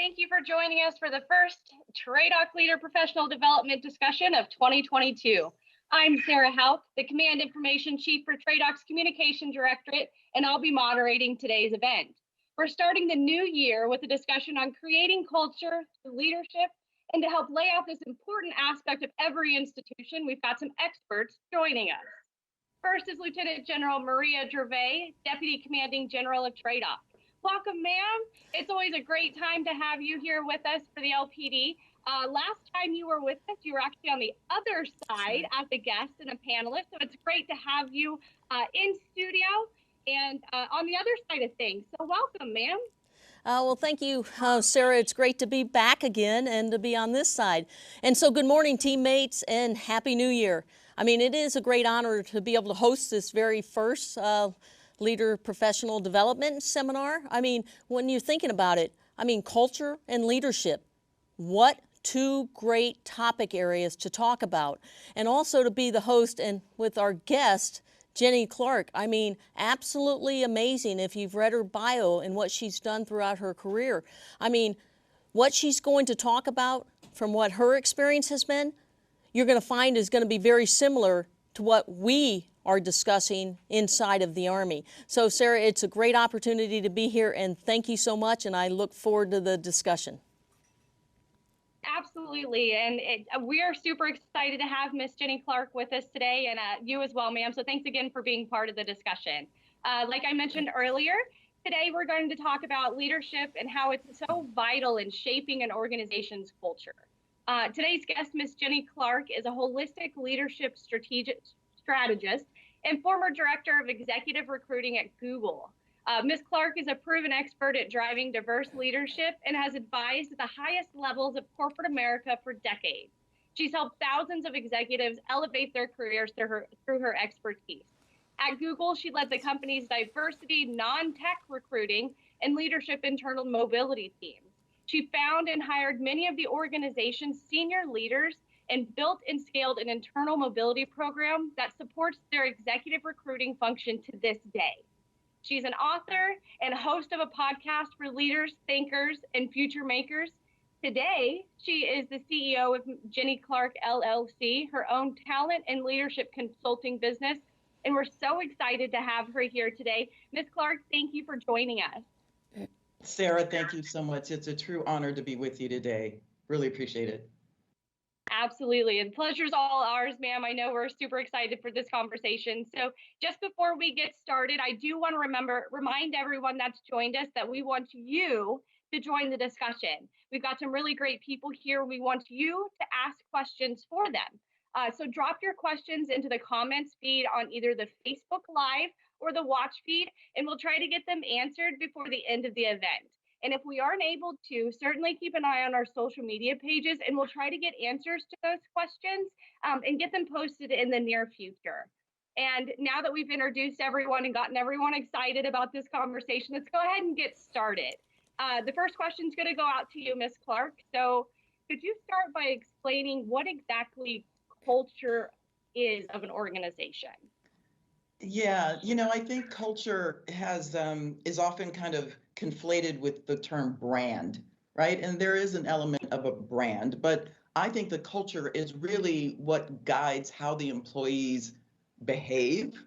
Thank you for joining us for the first TRADOC Leader Professional Development discussion of 2022. I'm Sarah Houck, the Command Information Chief for TRADOC's Communication Directorate, and I'll be moderating today's event. We're starting the new year with a discussion on creating culture, leadership, and to help lay out this important aspect of every institution, we've got some experts joining us. First is Lieutenant General Maria Gervais, Deputy Commanding General of TRADOC. Welcome, ma'am. It's always a great time to have you here with us for the LPD. Last time you were with us, you were actually on the other side as a guest and a panelist, so it's great to have you in studio and on the other side of things. So welcome, ma'am. Well, thank you, Sarah. It's great to be back again and to be on this side. And so good morning, teammates, and Happy New Year. I mean, it is a great honor to be able to host this very first Leader Professional Development Seminar. I mean, when you're thinking about it, I mean, culture and leadership, what two great topic areas to talk about. And also to be the host and with our guest, Ginny Clarke. I mean, absolutely amazing if you've read her bio and what she's done throughout her career. I mean, what she's going to talk about from what her experience has been, you're going to find is going to be very similar to what we are discussing inside of the Army. So, Sarah, it's a great opportunity to be here, and thank you so much, and I look forward to the discussion. Absolutely, and we are super excited to have Miss Ginny Clarke with us today, and you as well, ma'am. So thanks again for being part of the discussion. Like I mentioned earlier, today we're going to talk about leadership and how it's so vital in shaping an organization's culture. Today's guest, Miss Ginny Clarke, is a holistic leadership strategist and former director of executive recruiting at Google. Ms. Clarke is a proven expert at driving diverse leadership and has advised at the highest levels of corporate America for decades. She's helped thousands of executives elevate their careers through her expertise. At Google, she led the company's diversity, non-tech recruiting, and leadership internal mobility teams. She found and hired many of the organization's senior leaders and built and scaled an internal mobility program that supports their executive recruiting function to this day. She's an author and host of a podcast for leaders, thinkers, and future makers. Today, she is the CEO of Ginny Clarke LLC, her own talent and leadership consulting business. And we're so excited to have her here today. Ms. Clarke, thank you for joining us. Sarah, thank you so much. It's a true honor to be with you today. Really appreciate it. Absolutely. And pleasure's all ours, ma'am. I know we're super excited for this conversation. So just before we get started, I do want to remind everyone that's joined us that we want you to join the discussion. We've got some really great people here. We want you to ask questions for them. So drop your questions into the comments feed on either the Facebook Live or the watch feed, and we'll try to get them answered before the end of the event. And if we aren't able to, certainly keep an eye on our social media pages, and we'll try to get answers to those questions and get them posted in the near future. And now that we've introduced everyone and gotten everyone excited about this conversation, let's go ahead and get started. The first question is going to go out to you, Ms. Clarke. So could you start by explaining what exactly culture is of an organization? Yeah, I think culture is often kind of conflated with the term brand, right? And there is an element of a brand, but I think the culture is really what guides how the employees behave,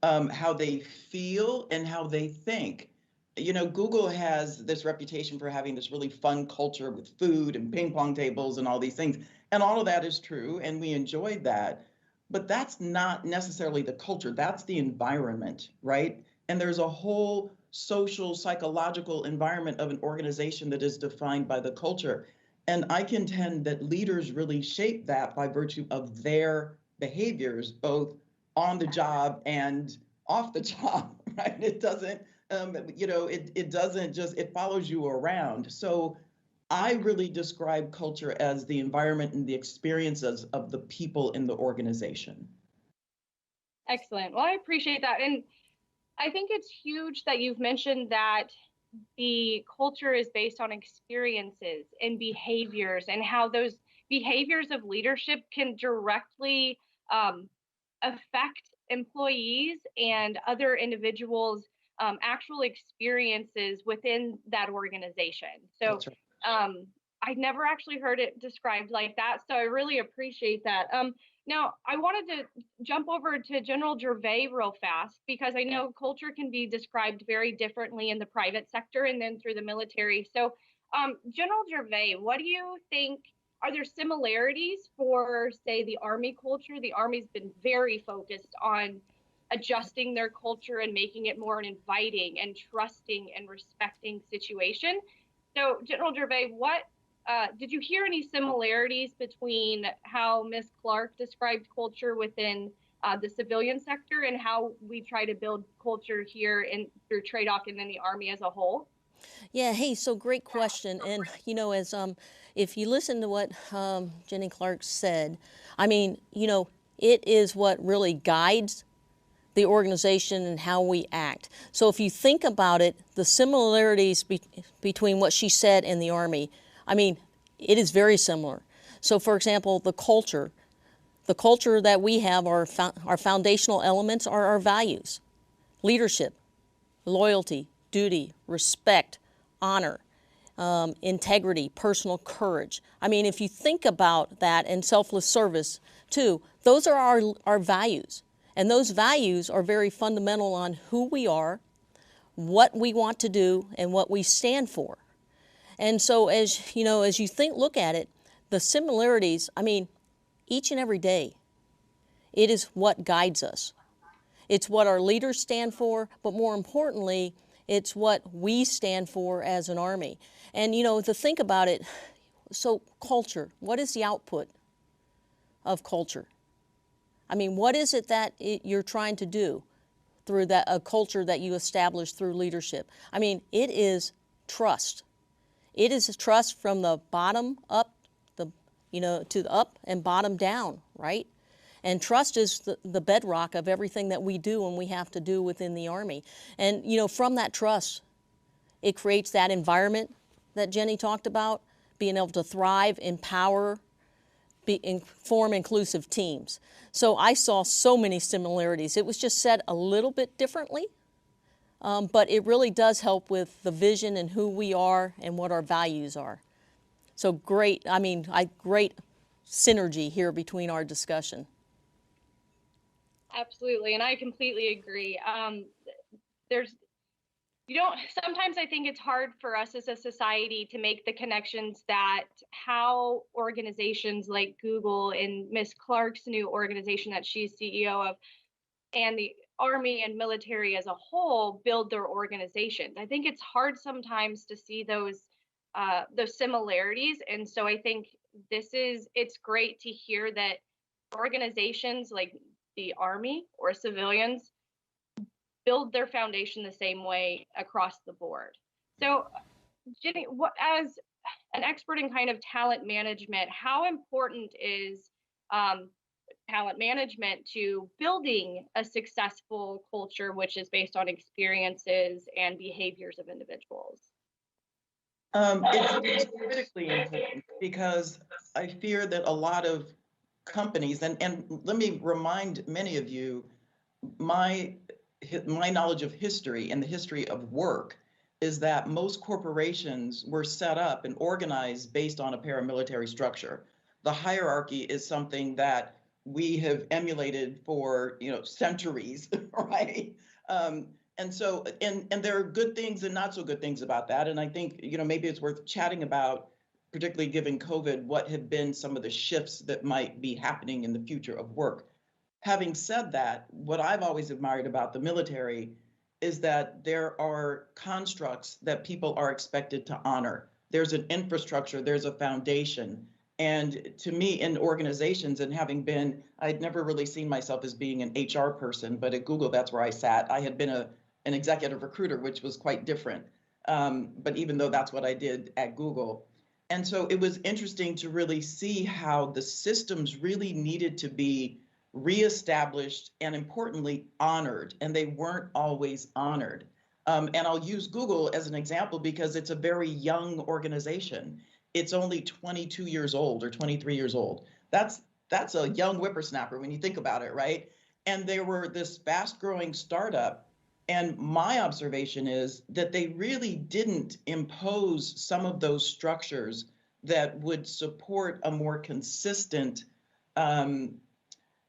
how they feel, and how they think. Google has this reputation for having this really fun culture with food and ping pong tables and all these things. And all of that is true, and we enjoyed that. But that's not necessarily the culture. That's the environment, right? And there's a whole social, psychological environment of an organization that is defined by the culture. And I contend that leaders really shape that by virtue of their behaviors, both on the job and off the job, right? It doesn't, it follows you around. So I really describe culture as the environment and the experiences of the people in the organization. Excellent. Well, I appreciate that. And I think it's huge that you've mentioned that the culture is based on experiences and behaviors, and how those behaviors of leadership can directly affect employees and other individuals' actual experiences within that organization. So I never actually heard it described like that, so I really appreciate that. Now, I wanted to jump over to General Gervais real fast because I know culture can be described very differently in the private sector and then through the military. So, General Gervais, what do you think? Are there similarities for, say, the Army culture? The Army's been very focused on adjusting their culture and making it more an inviting and trusting and respecting situation. So, General Gervais, what did you hear any similarities between how Ms. Clarke described culture within the civilian sector and how we try to build culture here in through TRADOC and then the Army as a whole? Yeah, hey, so great question. And as if you listen to what Ginny Clarke said, I mean, it is what really guides the organization and how we act. So if you think about it, the similarities between what she said and the Army, I mean, it is very similar. So for example, the culture that we have, our foundational elements are our values: leadership, loyalty, duty, respect, honor, integrity, personal courage. I mean, if you think about that, and selfless service too, those are our values. And those values are very fundamental on who we are, what we want to do, and what we stand for. And so as you look at it, the similarities, I mean, each and every day, it is what guides us. It's what our leaders stand for, but more importantly, it's what we stand for as an Army. And to think about it, so culture, what is the output of culture? I mean, what is it that you're trying to do through a culture that you establish through leadership? I mean, it is trust. It is trust from the bottom up, to the up and bottom down, right? And trust is the bedrock of everything that we do and we have to do within the Army. And, from that trust, it creates that environment that Jenny talked about, being able to thrive, empower, form inclusive teams. So I saw so many similarities. It was just said a little bit differently, but it really does help with the vision and who we are and what our values are. So great synergy here between our discussion. Absolutely, and I completely agree. Sometimes I think it's hard for us as a society to make the connections that how organizations like Google and Ms. Clarke's new organization that she's CEO of, and the Army and military as a whole build their organizations. I think it's hard sometimes to see those similarities, and so I think it's great to hear that organizations like the Army or civilians build their foundation the same way across the board. So, Ginny, as an expert in kind of talent management, how important is talent management to building a successful culture, which is based on experiences and behaviors of individuals? It's critically important because I fear that a lot of companies, and let me remind many of you, my knowledge of history and the history of work is that most corporations were set up and organized based on a paramilitary structure. The hierarchy is something that we have emulated for centuries, right? And so, and there are good things and not so good things about that. And I think maybe it's worth chatting about, particularly given COVID, what have been some of the shifts that might be happening in the future of work. Having said that, what I've always admired about the military is that there are constructs that people are expected to honor. There's an infrastructure, there's a foundation. And to me, in organizations, and I'd never really seen myself as being an HR person, but at Google, that's where I sat. I had been an executive recruiter, which was quite different. But even though that's what I did at Google. And so it was interesting to really see how the systems really needed to be reestablished and importantly honored, and they weren't always honored. And I'll use Google as an example because it's a very young organization. It's only 22 years old or 23 years old. That's a young whippersnapper when you think about it, right? And they were this fast-growing startup And my observation is that they really didn't impose some of those structures that would support a more consistent um,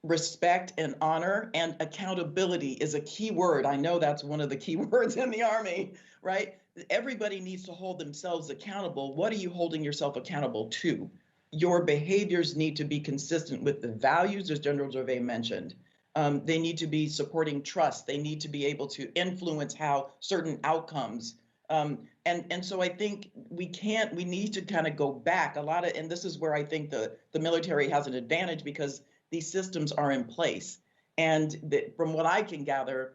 respect and honor, and accountability is a key word. I know that's one of the key words in the Army, right? Everybody needs to hold themselves accountable. What are you holding yourself accountable to? Your behaviors need to be consistent with the values, as General Gervais mentioned. They need to be supporting trust. They need to be able to influence how certain outcomes. And so I think we need to kind of go back a lot of, and this is where I think the military has an advantage, because these systems are in place. And from what I can gather,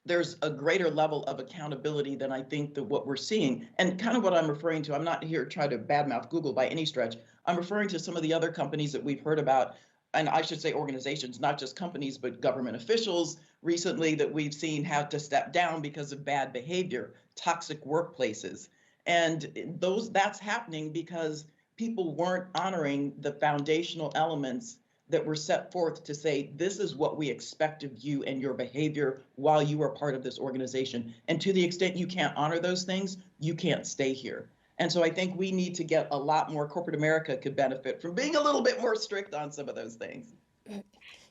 there's a greater level of accountability than I think that what we're seeing. And kind of what I'm referring to, I'm not here trying to badmouth Google by any stretch. I'm referring to some of the other companies that we've heard about, and I should say organizations, not just companies, but government officials recently that we've seen have to step down because of bad behavior, toxic workplaces. And that's happening because people weren't honoring the foundational elements that were set forth to say, this is what we expect of you and your behavior while you are part of this organization. And to the extent you can't honor those things, you can't stay here. And so I think we need to get a lot more, corporate America could benefit from being a little bit more strict on some of those things.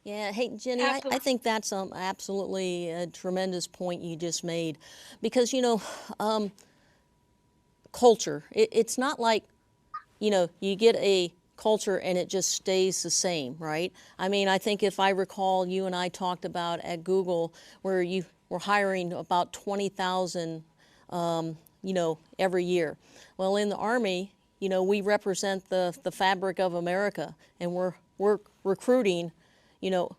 Yeah, hey, Jenny, I think that's absolutely a tremendous point you just made. Because, culture, it's not like, you get a culture and it just stays the same, right? I mean, I think if I recall, you and I talked about at Google where you were hiring about 20,000, every year. Well, in the Army, we represent the fabric of America, and we're recruiting,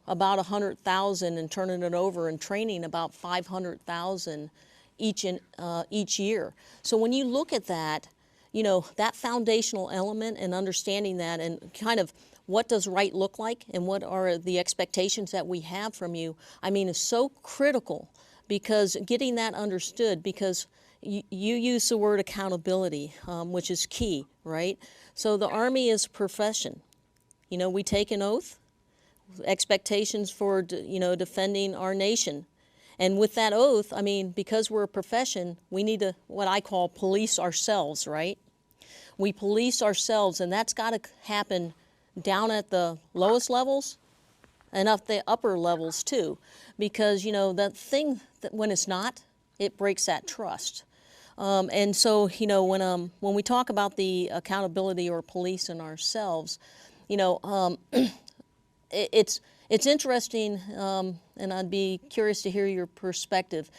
about 100,000 and turning it over and training about 500,000 each year. So when you look at that, that foundational element and understanding that, and kind of what does right look like and what are the expectations that we have from you, I mean, is so critical, because getting that understood, because you use the word accountability, which is key, right? So the Army is a profession. We take an oath, expectations for, defending our nation. And with that oath, I mean, because we're a profession, we need to, what I call, police ourselves, right? We police ourselves, and that's got to happen down at the lowest levels and up the upper levels too. Because, that thing, that when it's not, it breaks that trust. And so, when we talk about the accountability or policing ourselves, it's interesting, and I'd be curious to hear your perspective.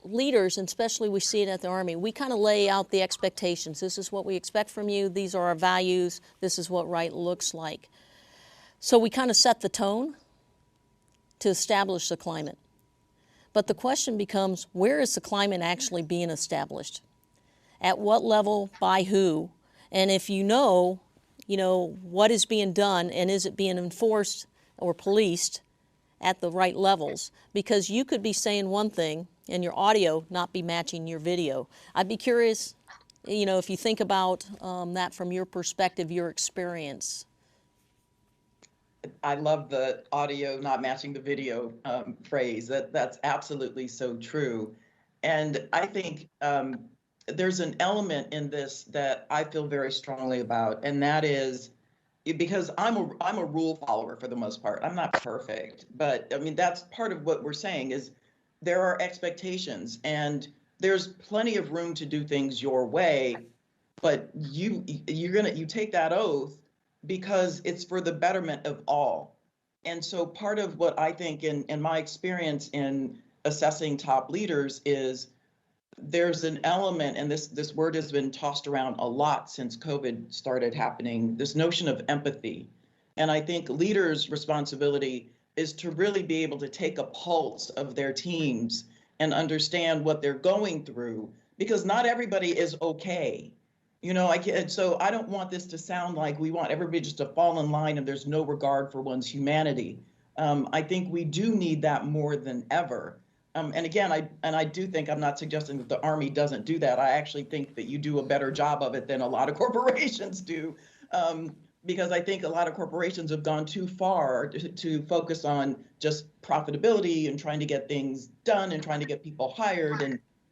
Leaders, and especially we see it at the Army, we kind of lay out the expectations. This is what we expect from you. These are our values. This is what right looks like. So we kind of set the tone to establish the climate. But the question becomes, where is the climate actually being established? At what level, by who? And if what is being done, and is it being enforced or policed at the right levels? Because you could be saying one thing and your audio not be matching your video. I'd be curious, if you think about that from your perspective, your experience. I love the audio not matching the video phrase. That's absolutely so true. And I think there's an element in this that I feel very strongly about, and that is, because I'm a rule follower for the most part. I'm not perfect, but I mean, that's part of what we're saying is there are expectations, and there's plenty of room to do things your way, but you take that oath because it's for the betterment of all. And so part of what I think in my experience in assessing top leaders is there's an element, and this word has been tossed around a lot since COVID started happening, this notion of empathy. And I think leaders' responsibility is to really be able to take a pulse of their teams and understand what they're going through, because not everybody is okay. So I don't want this to sound like we want everybody just to fall in line and there's no regard for one's humanity. I think we do need that more than ever. And again, I do think, I'm not suggesting that the Army doesn't do that. I actually think that you do a better job of it than a lot of corporations do. because I think a lot of corporations have gone too far to focus on just profitability and trying to get things done and trying to get people hired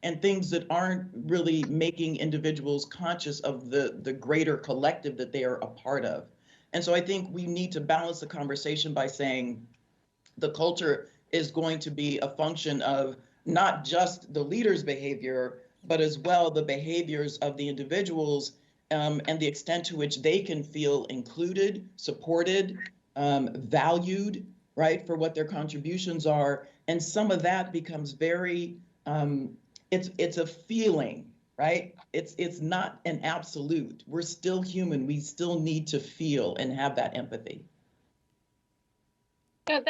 and things that aren't really making individuals conscious of the greater collective that they are a part of. And so I think we need to balance the conversation by saying the culture is going to be a function of not just the leader's behavior, but as well the behaviors of the individuals, and the extent to which they can feel included, supported, valued, right, for what their contributions are. And some of that becomes very, it's a feeling, right? It's not an absolute. We're still human. We still need to feel and have that empathy. Yeah,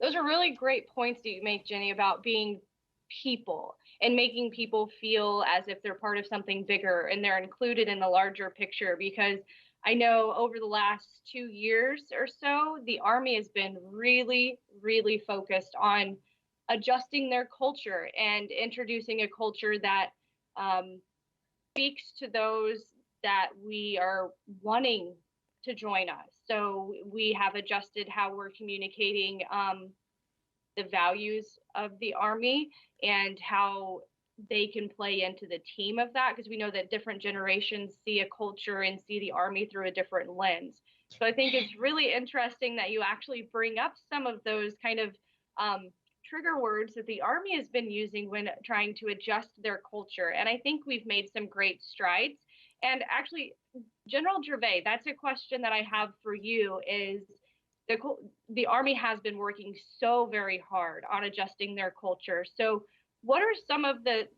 those are really great points that you make, Jenny, about being people and making people feel as if they're part of something bigger and they're included in the larger picture. Because I know over the last 2 years or so, the Army has been really, really focused on adjusting their culture and introducing a culture that speaks to those that we are wanting to join us. So we have adjusted how we're communicating the values of the Army and how they can play into the team of that, because we know that different generations see a culture and see the Army through a different lens. So I think it's really interesting that you actually bring up some of those kind of trigger words that the Army has been using when trying to adjust their culture. And I think we've made some great strides. And actually, General Gervais, that's a question that I have for you is the Army has been working so very hard on adjusting their culture. So what are some of the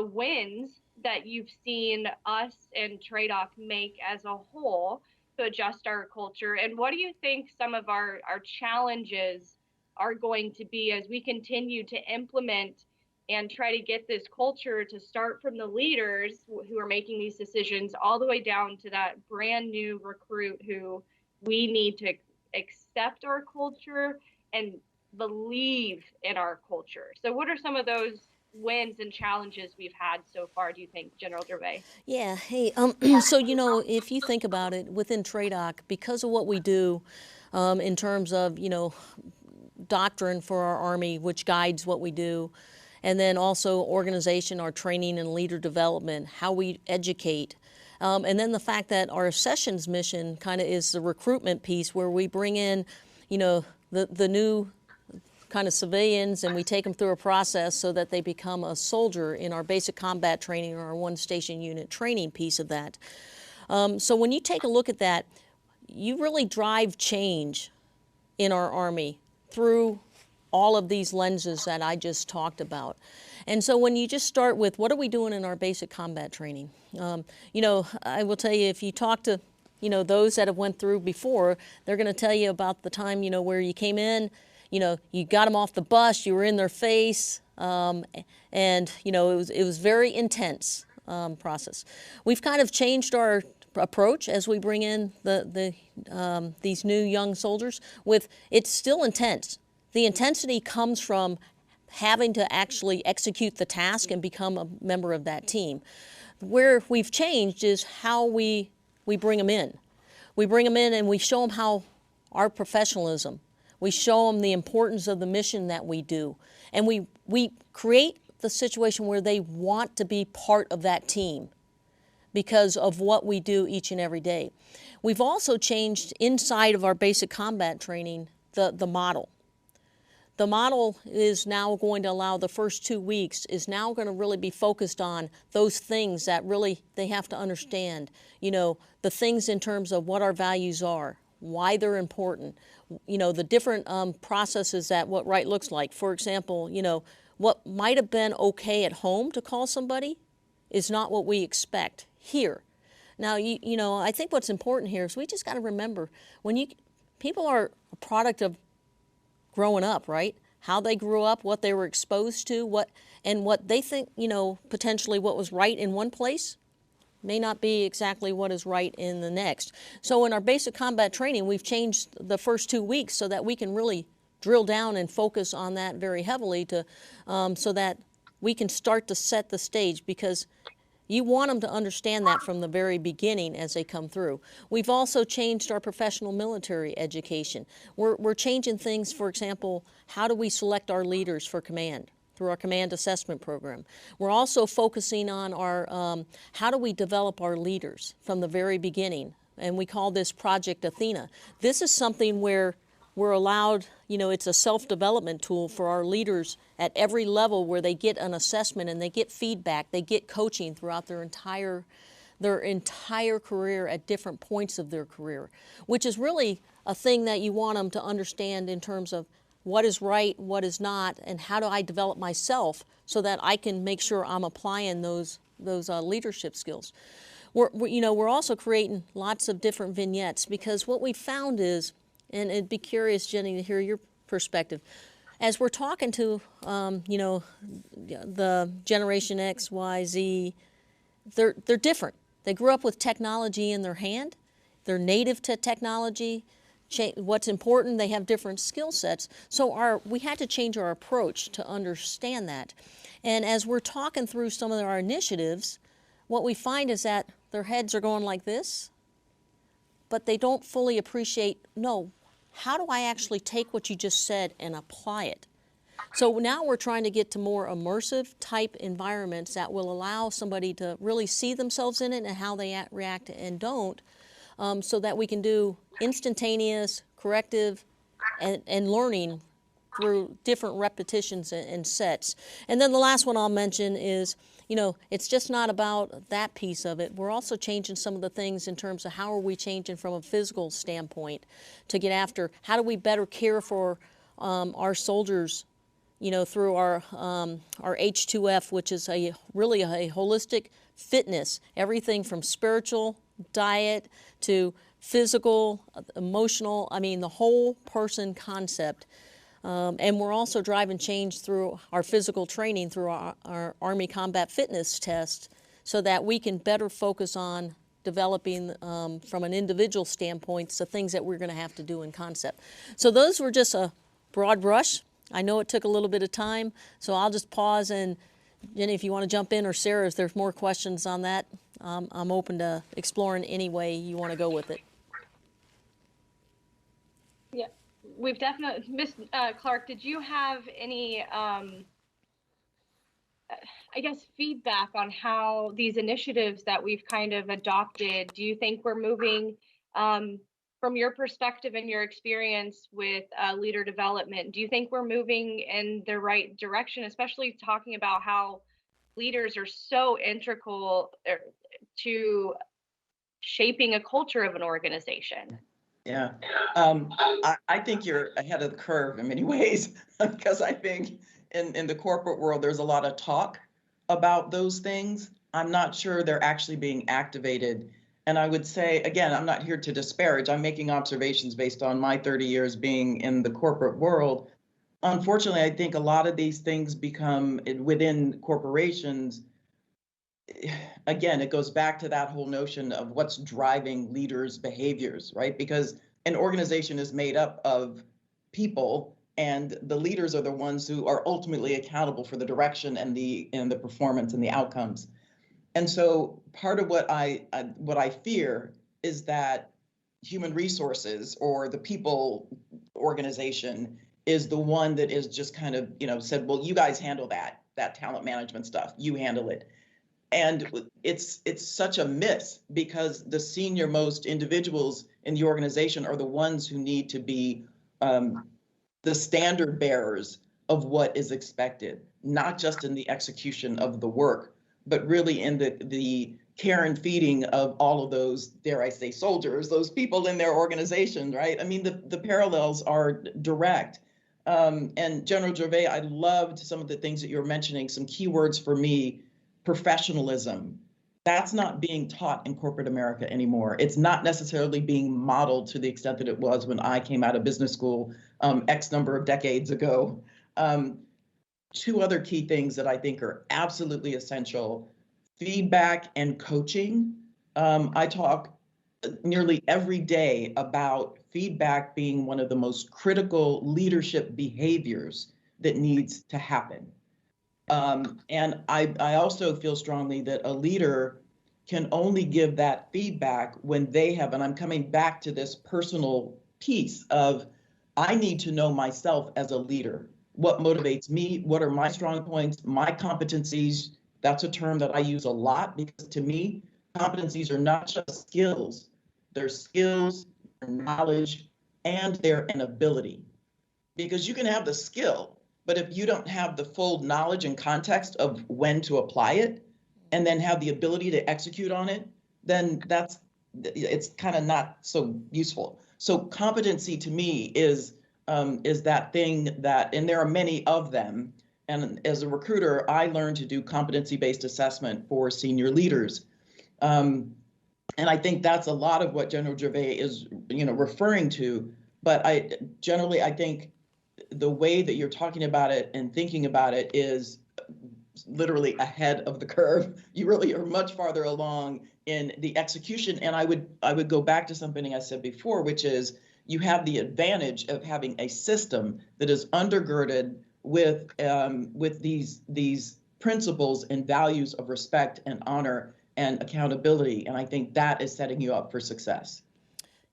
wins that you've seen us and TRADOC make as a whole to adjust our culture? And what do you think some of our challenges are going to be as we continue to implement and try to get this culture to start from the leaders who are making these decisions all the way down to that brand new recruit who we need to accept our culture and believe in our culture? So what are some of those wins and challenges we've had so far, do you think, General Gervais? Yeah, hey, so, if you think about it, within TRADOC, because of what we do in terms of, doctrine for our Army, which guides what we do, and then also organization, our training and leader development, how we educate, and then the fact that our sessions mission kind of is the recruitment piece where we bring in, the new kind of civilians and we take them through a process so that they become a soldier in our basic combat training or our one station unit training piece of that. So when you take a look at that, you really drive change in our Army through all of these lenses that I just talked about. And so when you just start with what are we doing in our basic combat training? I will tell you, if you talk to, those that have went through before, they're going to tell you about the time, where you came in, you got them off the bus, you were in their face, and, it was very intense process. We've kind of changed our approach as we bring in these new young soldiers. It's still intense. The intensity comes from having to actually execute the task and become a member of that team. Where we've changed is how we bring them in. We bring them in and we show them how our professionalism. We show them the importance of the mission that we do. And we create the situation where they want to be part of that team because of what we do each and every day. We've also changed inside of our basic combat training the model. The model is now going to allow the first 2 weeks is now going to really be focused on those things that really they have to understand. The things in terms of what our values are, why they're important, the different processes that what right looks like. For example, what might have been okay at home to call somebody is not what we expect here. Now, I think what's important here is we just got to remember people are a product of growing up, right? How they grew up, what they were exposed to, what they think, potentially what was right in one place may not be exactly what is right in the next. So in our basic combat training, we've changed the first 2 weeks so that we can really drill down and focus on that very heavily so that we can start to set the stage because, You want them to understand that from the very beginning as they come through. We've also changed our professional military education. We're changing things, for example, how do we select our leaders for command? Through our command assessment program. We're also focusing on our, how do we develop our leaders from the very beginning? And we call this Project Athena. This is something where we're allowed, it's a self-development tool for our leaders at every level where they get an assessment and they get feedback, they get coaching throughout their entire career at different points of their career, which is really a thing that you want them to understand in terms of what is right, what is not, and how do I develop myself so that I can make sure I'm applying those leadership skills. We're also creating lots of different vignettes, because what we found is, and it'd be curious, Jenny, to hear your perspective, as we're talking to the Generation X, Y, Z, they're different. They grew up with technology in their hand. They're native to technology. What's important, they have different skill sets. So we had to change our approach to understand that. And as we're talking through some of our initiatives, what we find is that their heads are going like this, but they don't fully appreciate, no, how do I actually take what you just said and apply it? So now we're trying to get to more immersive type environments that will allow somebody to really see themselves in it and how they react and don't, so that we can do instantaneous, corrective, and learning through different repetitions and sets. And then the last one I'll mention is, it's just not about that piece of it. We're also changing some of the things in terms of how are we changing from a physical standpoint to get after how do we better care for our soldiers, through our H2F, which is really a holistic fitness, everything from spiritual, diet, to physical, emotional, the whole person concept. And we're also driving change through our physical training, through our Army Combat Fitness test, so that we can better focus on developing from an individual standpoint the things that we're going to have to do in concept. So those were just a broad brush. I know it took a little bit of time, so I'll just pause, and Jenny, if you want to jump in, or Sarah, if there's more questions on that, I'm open to exploring any way you want to go with it. Yeah, we've definitely, Ms. Clarke, did you have any, feedback on how these initiatives that we've kind of adopted, do you think we're moving, from your perspective and your experience with leader development, do you think we're moving in the right direction, especially talking about how leaders are so integral to shaping a culture of an organization? Yeah, I think you're ahead of the curve in many ways, because I think in the corporate world, there's a lot of talk about those things. I'm not sure they're actually being activated. And I would say, again, I'm not here to disparage. I'm making observations based on my 30 years being in the corporate world. Unfortunately, I think a lot of these things become within corporations. Again, it goes back to that whole notion of what's driving leaders' behaviors, right? Because an organization is made up of people, and the leaders are the ones who are ultimately accountable for the direction and the performance and the outcomes. And so part of what I fear is that human resources, or the people organization, is the one that is just kind of, said, well, you guys handle that talent management stuff, you handle it. And it's such a miss, because the senior most individuals in the organization are the ones who need to be the standard bearers of what is expected, not just in the execution of the work, but really in the care and feeding of all of those, dare I say, soldiers, those people in their organization, right? I mean, the parallels are direct. And General Gervais, I loved some of the things that you were mentioning, some keywords for me: professionalism. That's not being taught in corporate America anymore. It's not necessarily being modeled to the extent that it was when I came out of business school X number of decades ago. Two other key things that I think are absolutely essential: feedback and coaching. I talk nearly every day about feedback being one of the most critical leadership behaviors that needs to happen. And I also feel strongly that a leader can only give that feedback when they have, and I'm coming back to this personal piece of, I need to know myself as a leader. What motivates me? What are my strong points, my competencies? That's a term that I use a lot because to me, competencies are not just skills. They're skills, they're knowledge, and they're an ability. Because you can have the skill, but if you don't have the full knowledge and context of when to apply it, and then have the ability to execute on it, then it's kind of not so useful. So competency to me is that thing that, and there are many of them. And as a recruiter, I learned to do competency-based assessment for senior leaders. And I think that's a lot of what General Gervais is, referring to. But I think the way that you're talking about it and thinking about it is literally ahead of the curve. You really are much farther along in the execution. And I would go back to something I said before, which is you have the advantage of having a system that is undergirded with these principles and values of respect and honor and accountability. And I think that is setting you up for success.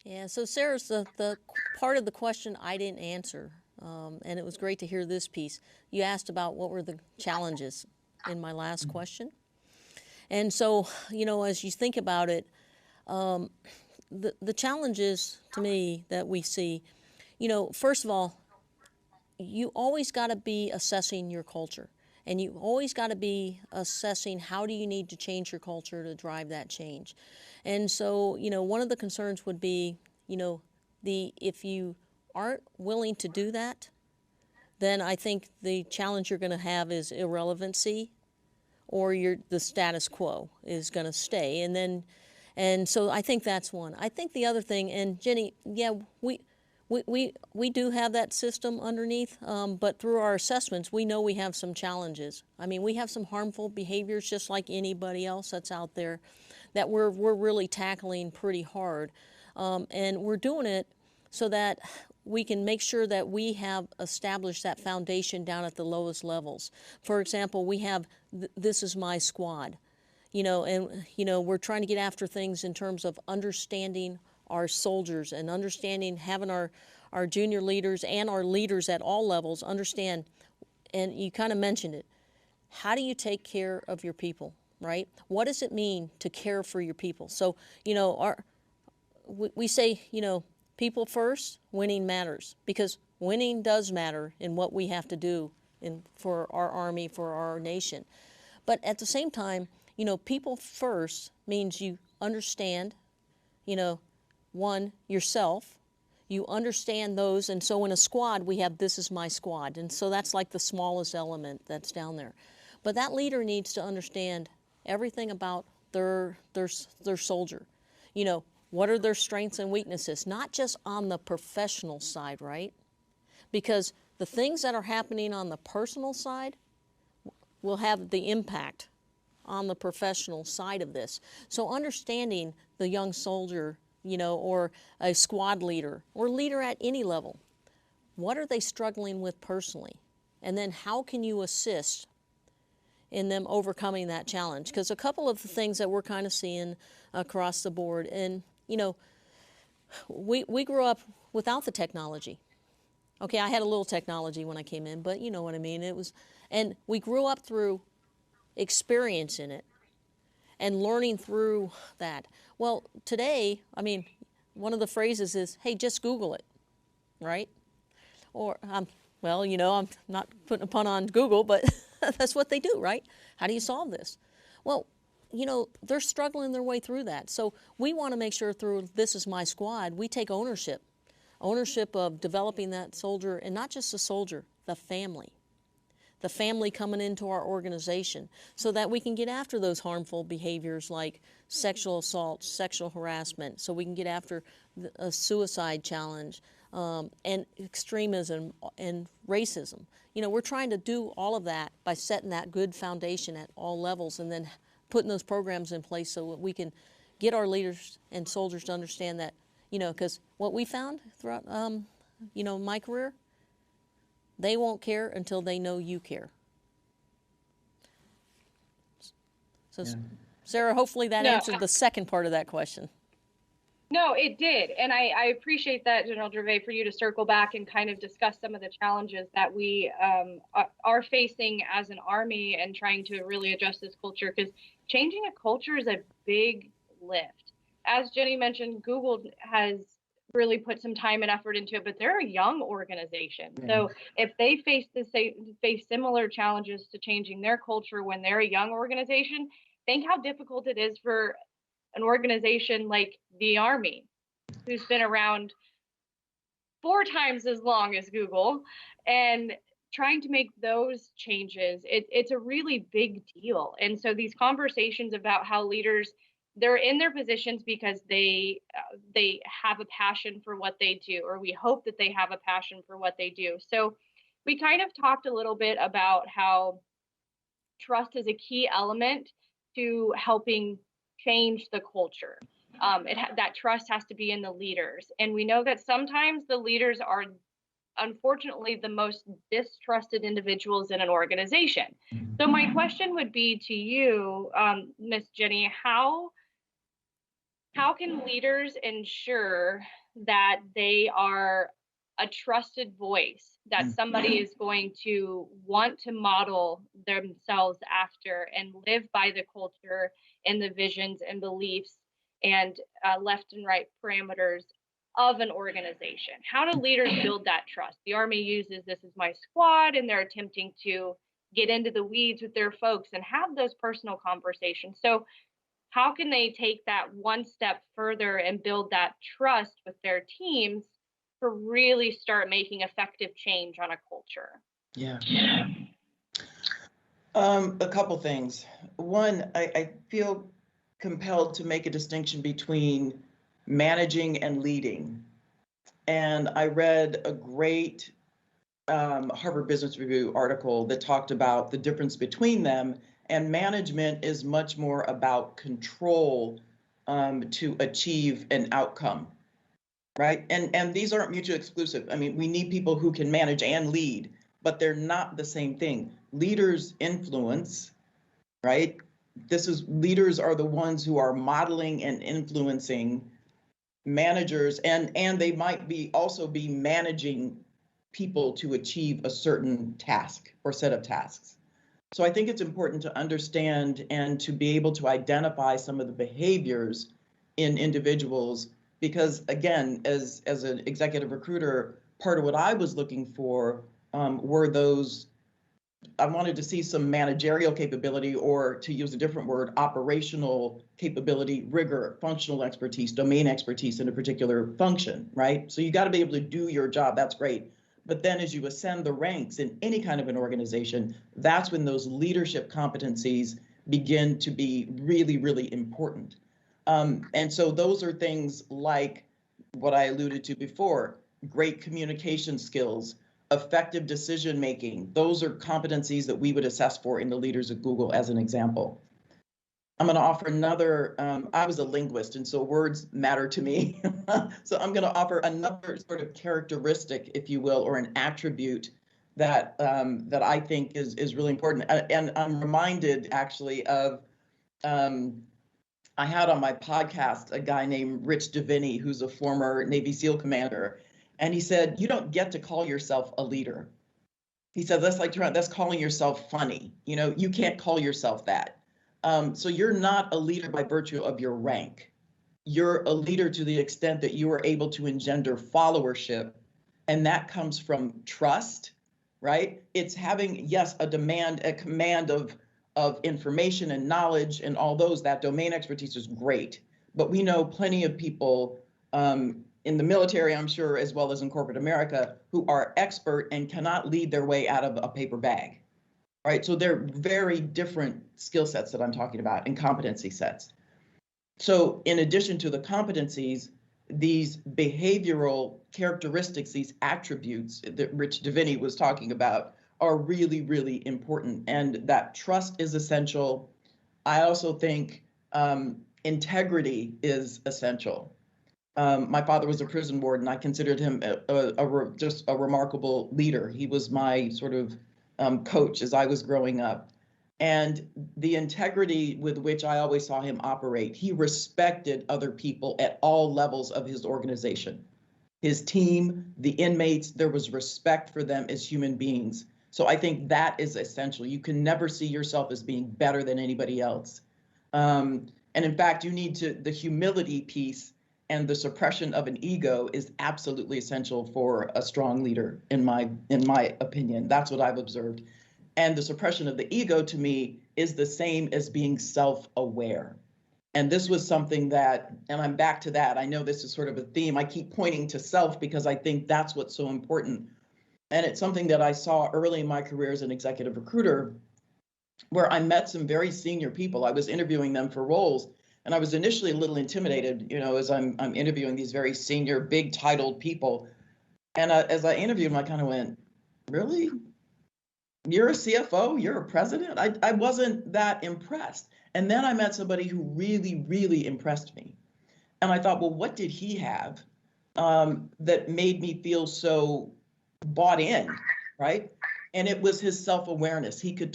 Yeah, so Sarah's the part of the question I didn't answer, and it was great to hear this piece. You asked about what were the challenges in my last question. And so, as you think about it, the challenges to me that we see, first of all, you always got to be assessing your culture. And you always got to be assessing how do you need to change your culture to drive that change. And so, one of the concerns would be, if you aren't willing to do that, then I think the challenge you're going to have is irrelevancy, or the status quo is going to stay. And so I think that's one. I think the other thing, and Ginny, yeah, we do have that system underneath, but through our assessments, we know we have some challenges. I mean, we have some harmful behaviors just like anybody else that's out there that we're really tackling pretty hard. And we're doing it so that we can make sure that we have established that foundation down at the lowest levels. For example, we have, this is my squad, and, we're trying to get after things in terms of understanding our soldiers and understanding, having our junior leaders and our leaders at all levels understand, and you kind of mentioned it, how do you take care of your people, right? What does it mean to care for your people? So, we say, people first, winning matters, because winning does matter in what we have to do for our Army, for our nation. But at the same time, people first means you understand, one, yourself, you understand those, and so in a squad we have this is my squad, and so that's like the smallest element that's down there. But that leader needs to understand everything about their soldier. What are their strengths and weaknesses, not just on the professional side, right? Because the things that are happening on the personal side will have the impact on the professional side of this. So understanding the young soldier, or a squad leader or leader at any level, what are they struggling with personally? And then how can you assist in them overcoming that challenge? Because a couple of the things that we're kind of seeing across the board, and we grew up without the technology. Okay, I had a little technology when I came in, but you know what I mean. And we grew up through experience in it and learning through that. Well, today, one of the phrases is, hey, just Google it, right? Or, I'm not putting a pun on Google, but that's what they do, right? How do you solve this? Well, they're struggling their way through that. So we want to make sure through This Is My Squad, we take ownership of developing that soldier, and not just the soldier, the family coming into our organization, so that we can get after those harmful behaviors like sexual assault, sexual harassment, so we can get after a suicide challenge, and extremism and racism. We're trying to do all of that by setting that good foundation at all levels, and then putting those programs in place so that we can get our leaders and soldiers to understand that, because what we found throughout, my career, they won't care until they know you care. So, Yeah. Sarah, hopefully that No, answered the second part of that question. No, it did. And I appreciate that, General Gervais, for you to circle back and kind of discuss some of the challenges that we are facing as an Army and trying to really adjust this culture, because changing a culture is a big lift. As Jenny mentioned, Google has really put some time and effort into it, but they're a young organization. Yeah. So if they face similar challenges to changing their culture when they're a young organization, think how difficult it is for an organization like the Army, who's been around 4 times as long as Google, and trying to make those changes. It's a really big deal. And so these conversations about how leaders, they're in their positions because they have a passion for what they do, or we hope that they have a passion for what they do. So we kind of talked a little bit about how trust is a key element to helping change the culture. That trust has to be in the leaders. And we know that sometimes the leaders are unfortunately the most distrusted individuals in an organization. So my question would be to you, Miss Jenny, how can leaders ensure that they are a trusted voice that somebody is going to want to model themselves after and live by the culture and the visions and beliefs and left and right parameters of an organization? How do leaders build that trust? The Army uses this as my squad, and they're attempting to get into the weeds with their folks and have those personal conversations. So how can they take that one step further and build that trust with their teams to really start making effective change on a culture? Yeah. A couple things. One, I feel compelled to make a distinction between managing and leading. And I read a great Harvard Business Review article that talked about the difference between them. And management is much more about control to achieve an outcome, right? And these aren't mutually exclusive. I mean, we need people who can manage and lead, but they're not the same thing. Leaders influence, right? Leaders are the ones who are modeling and influencing managers, and they might also be managing people to achieve a certain task or set of tasks. So I think it's important to understand and to be able to identify some of the behaviors in individuals, because again, as an executive recruiter, part of what I was looking for were those. I wanted to see some managerial capability, or to use a different word, operational capability, rigor, functional expertise, domain expertise in a particular function, right? So you got to be able to do your job. That's great. But then as you ascend the ranks in any kind of an organization, that's when those leadership competencies begin to be really, really important. And so those are things like what I alluded to before: great communication skills, effective decision making. Those are competencies that we would assess for in the leaders of Google, as an example. I'm going to offer another. I was a linguist, and so words matter to me. So I'm going to offer another sort of characteristic, if you will, or an attribute that I think is really important. And I'm reminded actually of. I had on my podcast a guy named Rich Deviney, who's a former Navy SEAL commander, and he said, "You don't get to call yourself a leader." He said, that's calling yourself funny. You can't call yourself that. So you're not a leader by virtue of your rank. You're a leader to the extent that you are able to engender followership, and that comes from trust, right? It's having, yes, a command of information and knowledge and all those. That domain expertise is great, but we know plenty of people in the military, I'm sure, as well as in corporate America, who are expert and cannot lead their way out of a paper bag, right? So they're very different skill sets that I'm talking about, and competency sets. So in addition to the competencies, these behavioral characteristics, these attributes that Rich Deviney was talking about, are really, really important. And that trust is essential. I also think integrity is essential. My father was a prison warden. I considered him just a remarkable leader. He was my sort of coach as I was growing up. And the integrity with which I always saw him operate, he respected other people at all levels of his organization. His team, the inmates, there was respect for them as human beings. So I think that is essential. You can never see yourself as being better than anybody else. And in fact, you need to, the humility piece and the suppression of an ego is absolutely essential for a strong leader, in my opinion. That's what I've observed. And the suppression of the ego to me is the same as being self-aware. And this was something that, and I'm back to that. I know this is sort of a theme. I keep pointing to self because I think that's what's so important. And it's something that I saw early in my career as an executive recruiter, where I met some very senior people. I was interviewing them for roles, and I was initially a little intimidated, as I'm interviewing these very senior, big titled people. And as I interviewed them, I kind of went, really? You're a CFO? You're a president? I wasn't that impressed. And then I met somebody who really, really impressed me. And I thought, well, what did he have that made me feel so bought in, right? And it was his self-awareness. He could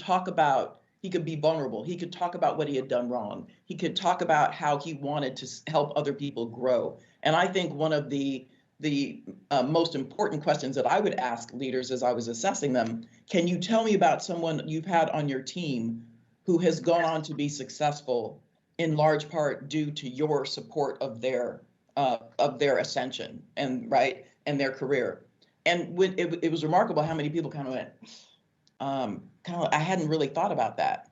be vulnerable. He could talk about what he had done wrong. He could talk about how he wanted to help other people grow. And I think one of the most important questions that I would ask leaders as I was assessing them, can you tell me about someone you've had on your team who has gone on to be successful in large part due to your support of their ascension and their career? And it was remarkable how many people kind of went, I hadn't really thought about that.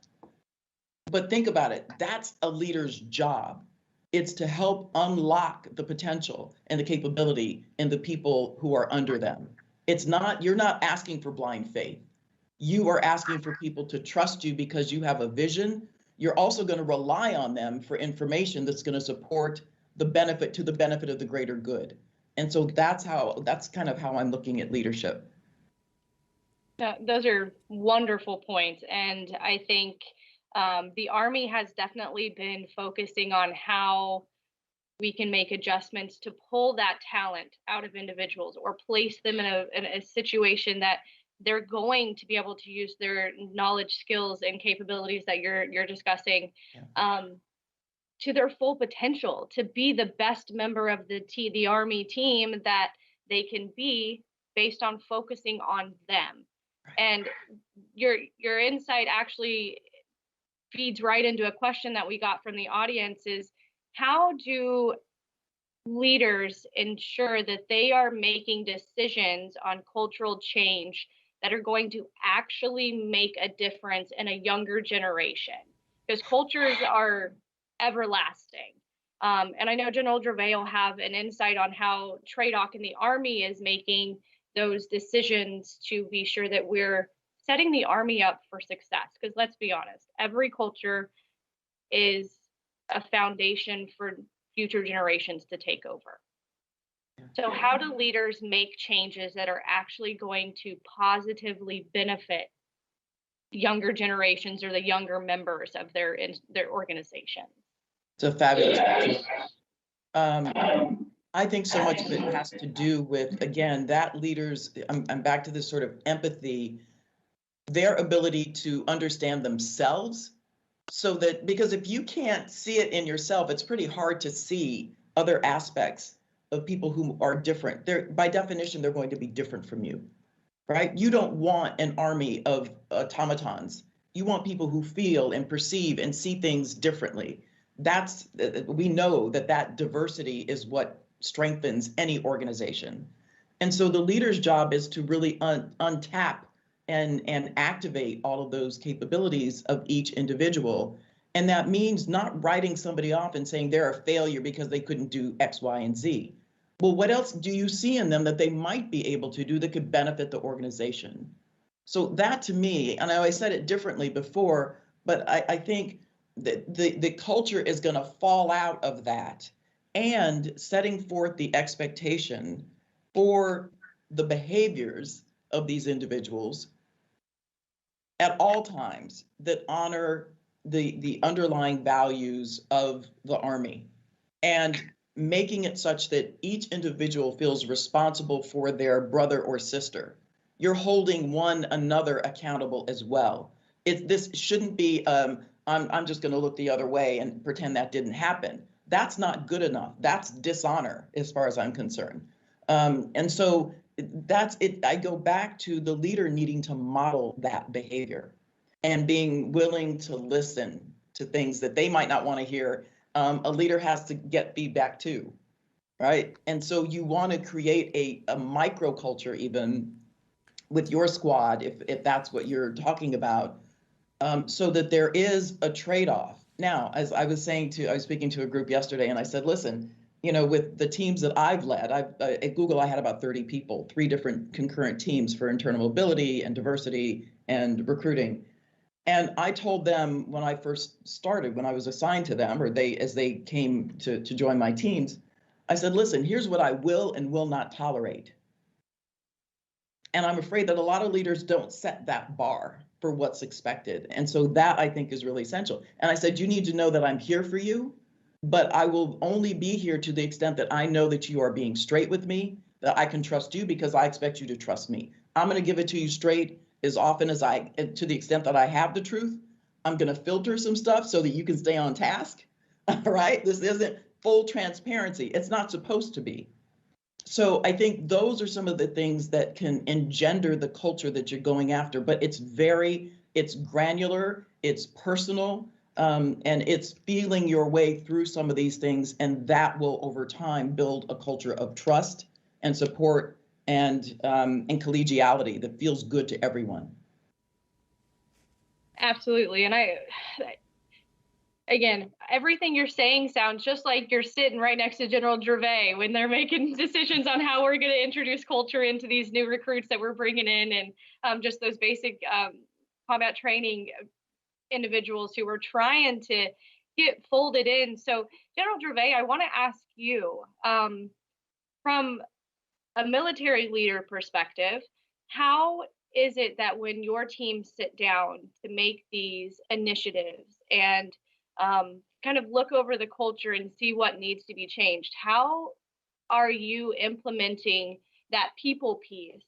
But think about it. That's a leader's job. It's to help unlock the potential and the capability in the people who are under them. You're not asking for blind faith. You are asking for people to trust you because you have a vision. You're also going to rely on them for information that's going to support the benefit of the greater good. And so that's kind of how I'm looking at leadership. Those are wonderful points. And I think the Army has definitely been focusing on how we can make adjustments to pull that talent out of individuals or place them in a situation that they're going to be able to use their knowledge, skills, and capabilities that you're discussing to their full potential, to be the best member of the Army team that they can be based on focusing on them. Right. And your insight actually feeds right into a question that we got from the audience is, how do leaders ensure that they are making decisions on cultural change that are going to actually make a difference in a younger generation? Because cultures are everlasting. And I know General Gervais will have an insight on how TRADOC in the Army is making those decisions to be sure that we're setting the Army up for success. Because let's be honest, every culture is a foundation for future generations to take over. So how do leaders make changes that are actually going to positively benefit younger generations or the younger members of their organization? It's a fabulous question. I think so much of it has to do with, again, that leaders, I'm back to this sort of empathy, their ability to understand themselves, so that, because if you can't see it in yourself, it's pretty hard to see other aspects of people who are different. By definition, they're going to be different from you, right? You don't want an army of automatons. You want people who feel and perceive and see things differently. We know that diversity is what strengthens any organization. And so the leader's job is to really untap and activate all of those capabilities of each individual. And that means not writing somebody off and saying they're a failure because they couldn't do X, Y, and Z. Well, what else do you see in them that they might be able to do that could benefit the organization? So that, to me, and I said it differently before, but I think that the culture is going to fall out of that, and setting forth the expectation for the behaviors of these individuals at all times that honor the underlying values of the Army, and making it such that each individual feels responsible for their brother or sister. You're holding one another accountable as well. This shouldn't be, I'm just going to look the other way and pretend that didn't happen. That's not good enough. That's dishonor as far as I'm concerned. And so that's it. I go back to the leader needing to model that behavior and being willing to listen to things that they might not want to hear. A leader has to get feedback too, right? And so you want to create a microculture even with your squad, if that's what you're talking about, so that there is a trade-off. Now, as I was speaking to a group yesterday, and I said, listen, with the teams that I've led, at Google, I had about 30 people, 3 different concurrent teams for internal mobility and diversity and recruiting. And I told them when I first started, when I was assigned to them, or as they came to join my teams, I said, listen, here's what I will and will not tolerate. And I'm afraid that a lot of leaders don't set that bar for what's expected. And so that, I think, is really essential. And I said, you need to know that I'm here for you, but I will only be here to the extent that I know that you are being straight with me, that I can trust you because I expect you to trust me. I'm going to give it to you straight as often as to the extent that I have the truth. I'm going to filter some stuff so that you can stay on task. All right. This isn't full transparency. It's not supposed to be. So I think those are some of the things that can engender the culture that you're going after, but it's granular, it's personal, and it's feeling your way through some of these things, and that will over time build a culture of trust and support and collegiality that feels good to everyone. Absolutely. And again, everything you're saying sounds just like you're sitting right next to General Gervais when they're making decisions on how we're going to introduce culture into these new recruits that we're bringing in, and just those basic combat training individuals who are trying to get folded in. So, General Gervais, I want to ask you, from a military leader perspective, how is it that when your teams sit down to make these initiatives and kind of look over the culture and see what needs to be changed, how are you implementing that people piece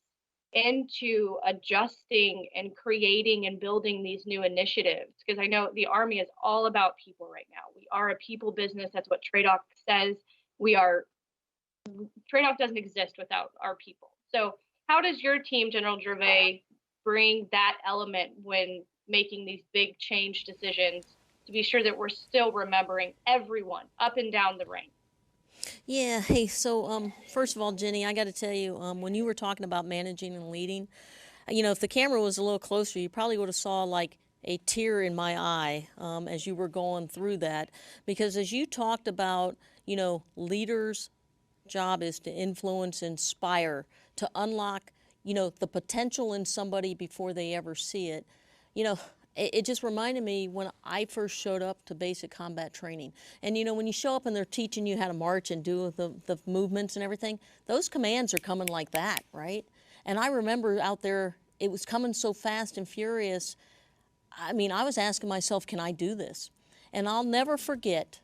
into adjusting and creating and building these new initiatives? Because I know the Army is all about people right now. We are a people business. That's what TRADOC says. TRADOC doesn't exist without our people. So how does your team, General Gervais, bring that element when making these big change decisions to be sure that we're still remembering everyone up and down the ranks? Yeah, hey, so first of all, Ginny, I got to tell you, when you were talking about managing and leading, if the camera was a little closer, you probably would have saw like a tear in my eye as you were going through that. Because as you talked about, leaders' job is to influence, inspire, to unlock, the potential in somebody before they ever see it. It just reminded me when I first showed up to basic combat training. And when you show up and they're teaching you how to march and do the movements and everything, those commands are coming like that, right? And I remember out there, it was coming so fast and furious. I mean, I was asking myself, can I do this? And I'll never forget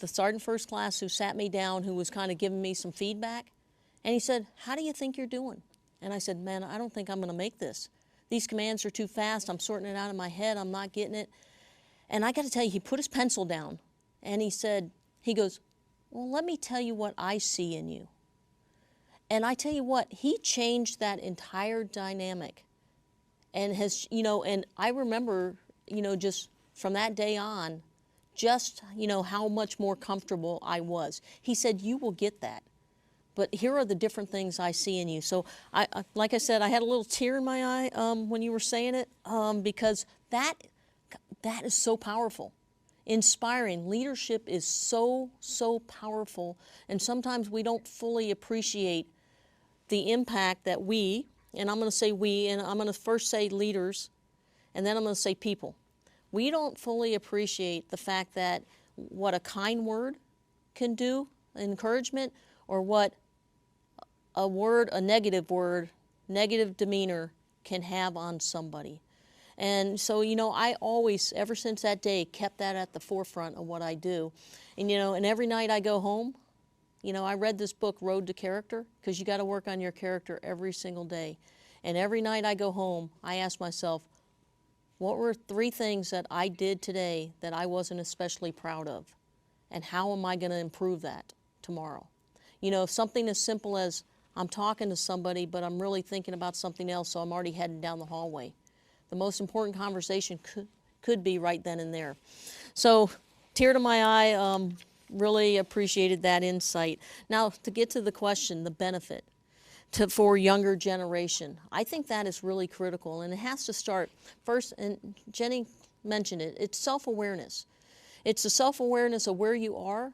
the sergeant first class who sat me down, who was kind of giving me some feedback. And he said, how do you think you're doing? And I said, man, I don't think I'm going to make this. These commands are too fast. I'm sorting it out in my head. I'm not getting it. And I got to tell you, he put his pencil down and he goes, well, let me tell you what I see in you. And I tell you what, he changed that entire dynamic and and I remember, just from that day on, just, how much more comfortable I was. He said, you will get that. But here are the different things I see in you. So, like I said, I had a little tear in my eye when you were saying it, because that is so powerful. Inspiring leadership is so, so powerful. And sometimes we don't fully appreciate the impact that we, and I'm going to say we, and I'm going to first say leaders, and then I'm going to say people. We don't fully appreciate the fact that what a kind word can do, encouragement, or what a negative word, negative demeanor can have on somebody. And so, I always, ever since that day, kept that at the forefront of what I do. And, and every night I go home, I read this book, Road to Character, because you got to work on your character every single day. And every night I go home, I ask myself, What were 3 things that I did today that I wasn't especially proud of? And how am I going to improve that tomorrow? You know, something as simple as I'm talking to somebody, but I'm really thinking about something else, so I'm already heading down the hallway. The most important conversation could be right then and there. So, tear to my eye, really appreciated that insight. Now, to get to the question, the benefit for younger generation, I think that is really critical, and it has to start first, and Jenny mentioned it, it's self-awareness. It's the self-awareness of where you are,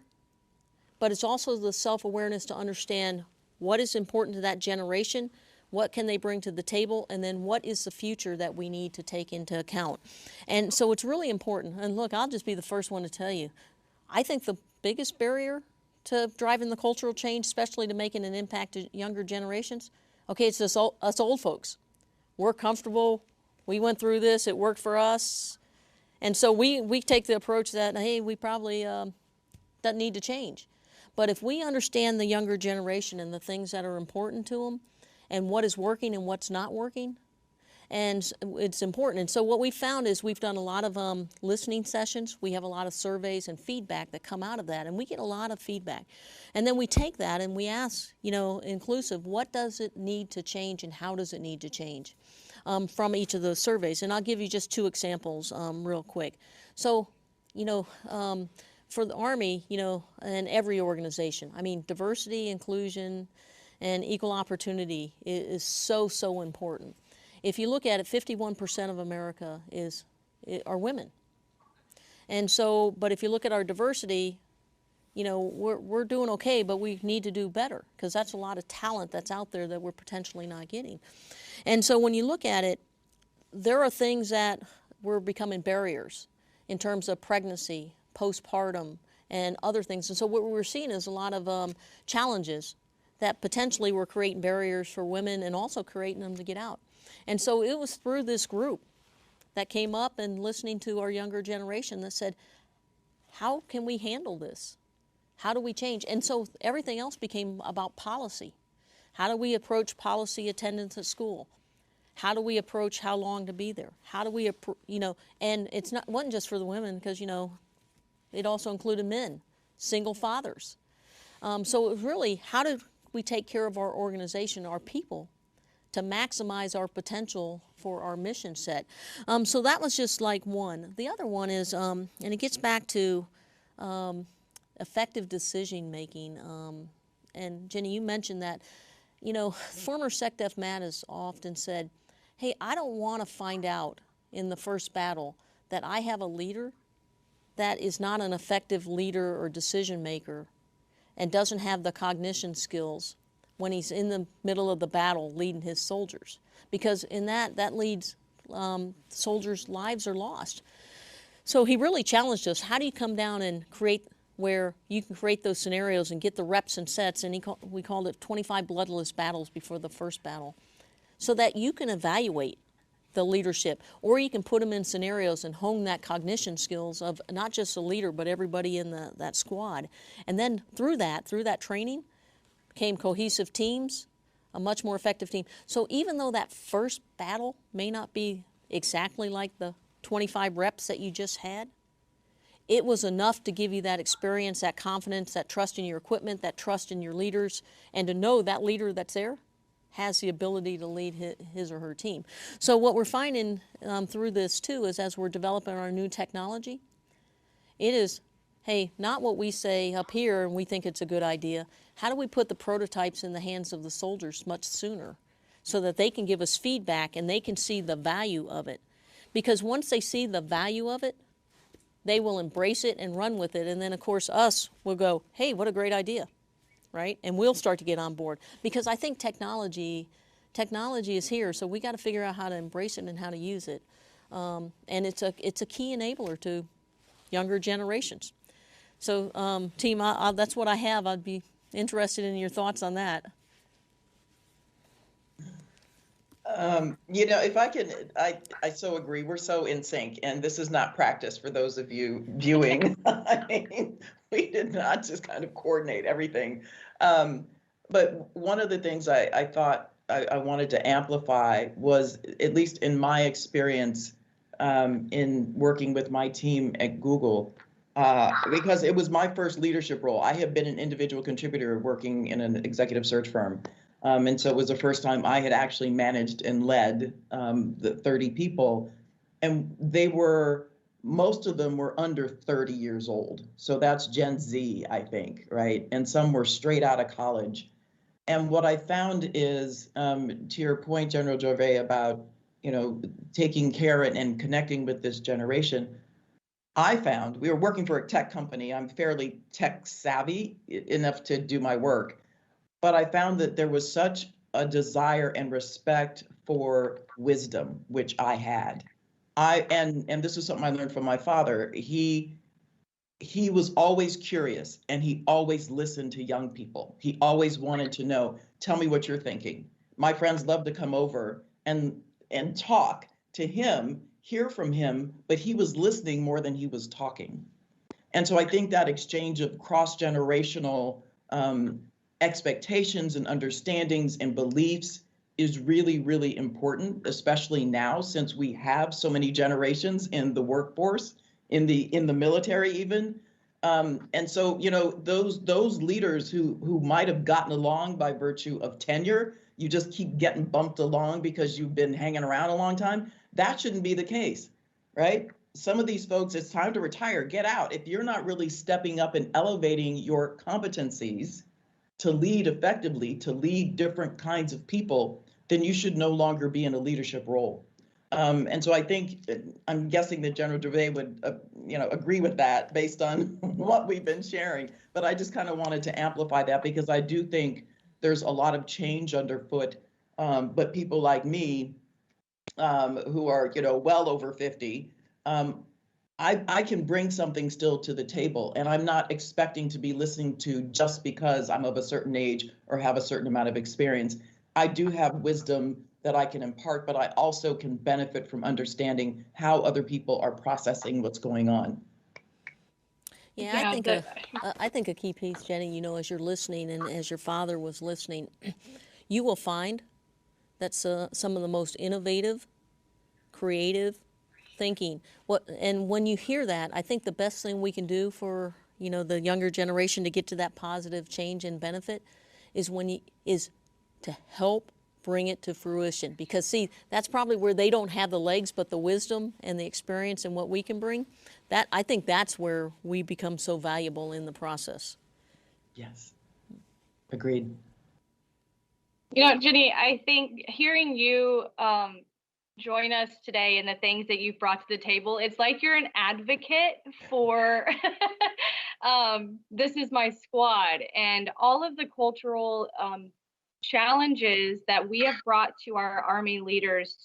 but it's also the self-awareness to understand what is important to that generation, what can they bring to the table, and then what is the future that we need to take into account. And so it's really important. And look, I'll just be the first one to tell you, I think the biggest barrier to driving the cultural change, especially to making an impact to younger generations, okay, it's us old folks. We're comfortable. We went through this. It worked for us. And so we take the approach that, hey, we probably doesn't need to change. But if we understand the younger generation and the things that are important to them and what is working and what's not working, and it's important. And so what we found is we've done a lot of listening sessions. We have a lot of surveys and feedback that come out of that, and we get a lot of feedback. And then we take that and we ask, you know, inclusive, what does it need to change and how does it need to change from each of those surveys? And I'll give you just 2 examples real quick. So, you know, for the Army, you know, and every organization, I mean, diversity, inclusion, and equal opportunity is so, so important. If you look at it, 51% of America are women. And so, but if you look at our diversity, you know, we're doing okay, but we need to do better because that's a lot of talent that's out there that we're potentially not getting. And so when you look at it, there are things that were becoming barriers in terms of pregnancy, postpartum, and other things. And so what we're seeing is a lot of challenges that potentially were creating barriers for women and also creating them to get out. And so it was through this group that came up and listening to our younger generation that said, how can we handle this? How do we change? And so everything else became about policy. How do we approach policy attendance at school? How do we approach how long to be there? How do we, you know, and wasn't just for the women because, you know, it also included men, single fathers. So it was really, how do we take care of our organization, our people, to maximize our potential for our mission set? So that was just like one. The other one is, and it gets back to effective decision making. And Jenny, you mentioned that, you know, former SecDef Matt has often said, hey, I don't want to find out in the first battle that I have a leader that is not an effective leader or decision maker and doesn't have the cognition skills when he's in the middle of the battle leading his soldiers. Because in that leads, soldiers' lives are lost. So he really challenged us, how do you come down and create where you can create those scenarios and get the reps and sets, and we called it 25 bloodless battles before the first battle, so that you can evaluate the leadership, or you can put them in scenarios and hone that cognition skills of not just the leader, but everybody in that squad. And then through that training came cohesive teams, a much more effective team. So even though that first battle may not be exactly like the 25 reps that you just had, it was enough to give you that experience, that confidence, that trust in your equipment, that trust in your leaders, and to know that leader that's there has the ability to lead his or her team. So what we're finding through this too is as we're developing our new technology, it is, hey, not what we say up here and we think it's a good idea. How do we put the prototypes in the hands of the soldiers much sooner so that they can give us feedback and they can see the value of it? Because once they see the value of it, they will embrace it and run with it. And then, of course, us will go, hey, what a great idea, right? And we'll start to get on board. Because I think technology is here, so we got to figure out how to embrace it and how to use it. And it's a key enabler to younger generations. So, team, that's what I have. I'd be interested in your thoughts on that. You know, if I can, I so agree. We're so in sync, and this is not practice for those of you viewing. I mean, we did not just kind of coordinate everything. But one of the things I thought I wanted to amplify was, at least in my experience, in working with my team at Google, because it was my first leadership role. I have been an individual contributor working in an executive search firm. And so it was the first time I had actually managed and led the 30 people. And most of them were under 30 years old. So that's Gen Z, I think, right? And some were straight out of college. And what I found is, to your point, General Gervais, about, taking care and connecting with this generation, I found we were working for a tech company. I'm fairly tech savvy enough to do my work, but I found that there was such a desire and respect for wisdom, which I had. And this is something I learned from my father. He was always curious, and he always listened to young people. He always wanted to know, tell me what you're thinking. My friends loved to come over and talk to him, hear from him, but he was listening more than he was talking. And so I think that exchange of cross-generational expectations and understandings and beliefs is really, really important, especially now, since we have so many generations in the workforce, in the military even. And so, those leaders who might have gotten along by virtue of tenure, you just keep getting bumped along because you've been hanging around a long time. That shouldn't be the case, right? Some of these folks, it's time to retire, get out. If you're not really stepping up and elevating your competencies to lead effectively, to lead different kinds of people, then you should no longer be in a leadership role. And so I think, I'm guessing that General Gervais would, agree with that based on what we've been sharing. But I just kind of wanted to amplify that because I do think there's a lot of change underfoot. But people like me, who are, well over 50, I can bring something still to the table, and I'm not expecting to be listened to just because I'm of a certain age or have a certain amount of experience. I do have wisdom that I can impart, but I also can benefit from understanding how other people are processing what's going on. Yeah, I think a key piece, Jenny, as you're listening and as your father was listening, you will find that some of the most innovative, creative thinking. And when you hear that, I think the best thing we can do for the younger generation to get to that positive change and benefit is to help bring it to fruition. Because see, that's probably where they don't have the legs, but the wisdom and the experience and what we can bring. That I think that's where we become so valuable in the process. Yes, agreed. Ginny, I think hearing you join us today and the things that you've brought to the table, it's like you're an advocate for this is my squad and all of the cultural challenges that we have brought to our Army leaders